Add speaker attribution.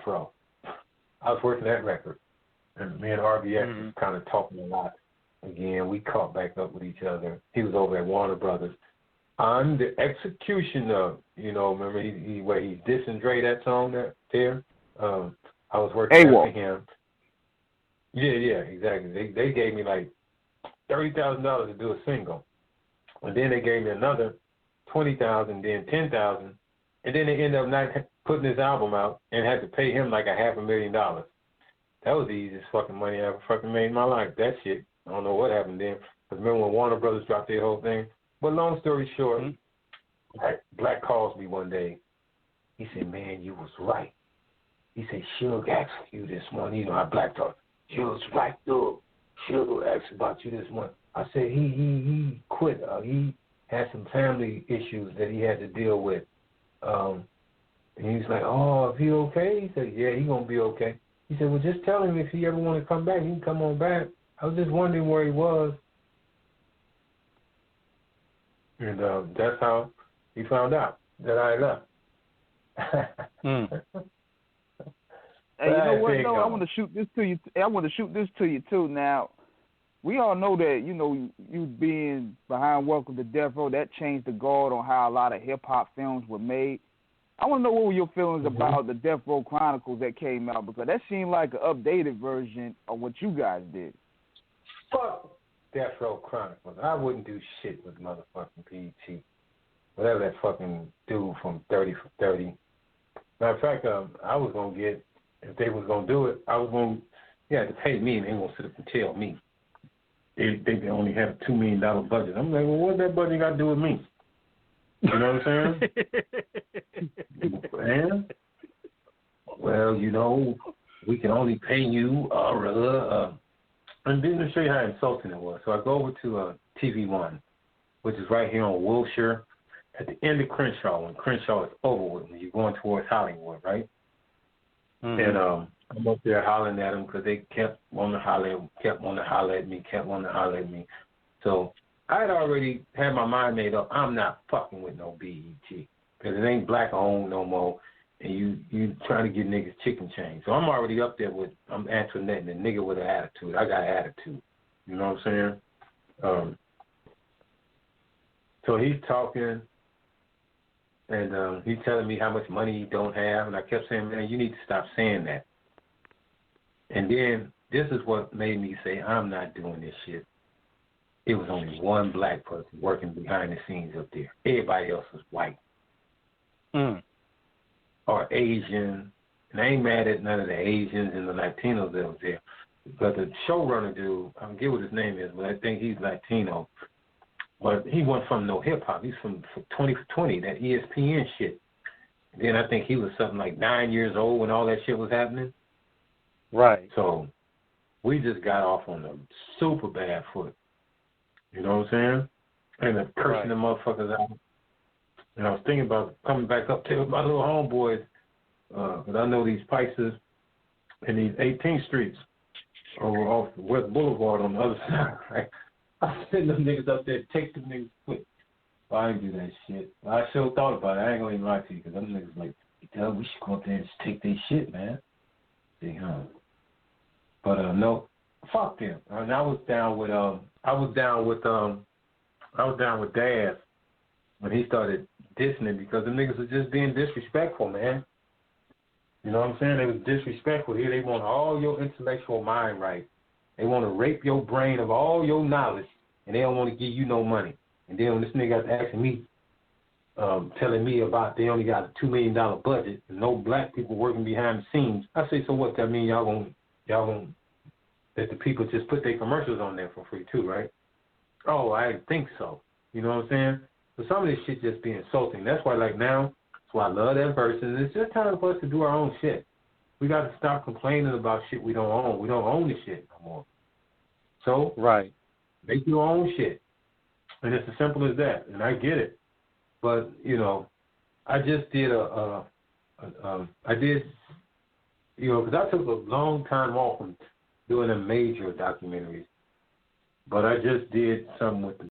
Speaker 1: Death Row. I was working that record, and me and RBX was kind of talking a lot. Again, we caught back up with each other. He was over at Warner Brothers. On the execution of, remember where he's dissing Dre, that song there? I was working for him. Yeah, exactly. They gave me like $30,000 to do a single, and then they gave me another $20,000, then $10,000, and then they ended up not putting his album out and had to pay him like $500,000. That was the easiest fucking money I ever fucking made in my life. That shit. I don't know what happened then. Because remember when Warner Brothers dropped their whole thing? But long story short, Black calls me one day. He said, man, you was right. He said, Suge asked for you this morning. You know how Black talk. You was right, dude. Suge asked about you this morning. I said, he quit. He had some family issues that he had to deal with. And he was like, oh, is he okay? He said, yeah, he going to be okay. He said, well, just tell him if he ever want to come back, he can come on back. I was just wondering where he was. And that's how he found out that I left.
Speaker 2: Hey, you know what? No, I want to shoot this to you. I want to shoot this to you too. Now, we all know that you being behind Welcome to Death Row, that changed the guard on how a lot of hip hop films were made. I want to know what were your feelings about the Death Row Chronicles that came out, because that seemed like an updated version of what you guys did.
Speaker 1: Fuck Death Row Chronicles. I wouldn't do shit with motherfucking PET. Whatever that fucking dude from 30 for 30. Matter of fact, I was going to get, if they was going to do it, they had to pay me, and they going to sit up and tell me. They only had a $2 million budget. I'm like, well, what that budget got to do with me? You know what I'm saying? Man, well, we can only pay you, and then to show you how insulting it was. So I go over to TV One, which is right here on Wilshire, at the end of Crenshaw, when Crenshaw is over with, when you're going towards Hollywood, right? And I'm up there hollering at them because they kept wanting to holler at me. So I had already had my mind made up. I'm not fucking with no BET because it ain't black owned no more, and you trying to get niggas chicken change. So I'm already up there with, I'm Antoinette, and a nigga with an attitude. I got an attitude. You know what I'm saying? So he's talking, and he's telling me how much money he don't have, and I kept saying, man, you need to stop saying that. And then this is what made me say, I'm not doing this shit. It was only one black person working behind the scenes up there. Everybody else was white. Or Asian. And I ain't mad at none of the Asians and the Latinos that was there. But the showrunner dude, I don't get what his name is, but I think he's Latino. But he wasn't from no hip-hop. He's from 20 for 20, that ESPN shit. And then I think he was something like 9 years old when all that shit was happening.
Speaker 3: Right.
Speaker 1: So we just got off on a super bad foot. You know what I'm saying? And cursing the motherfuckers out. And I was thinking about coming back up to my little homeboys, because I know these Pisces and these 18th Streets over off West Boulevard on the other side, right? I send them niggas up there, take them niggas quick. Well, I ain't do that shit. I sure thought about it. I ain't gonna even lie to you, because them niggas like, we should go up there and just take their shit, man. See, But no, fuck them. And I was down with Daz when he started dissing it, because the niggas was just being disrespectful, man. You know what I'm saying? They was disrespectful. Here they want all your intellectual mind right. They want to rape your brain of all your knowledge, and they don't want to give you no money. And then when this nigga got asking me, telling me about they only got a $2 million budget and no black people working behind the scenes, I say, so what? That mean y'all gonna that the people just put their commercials on there for free too, right? Oh, I didn't think so. You know what I'm saying? So some of this shit just be insulting. That's why, like now, that's why I love that person. It's just time for us to do our own shit. We got to stop complaining about shit we don't own. We don't own the shit no more. So, make your own shit. And it's as simple as that. And I get it. But, I just did because I took a long time off from doing a major documentaries. But I just did something with the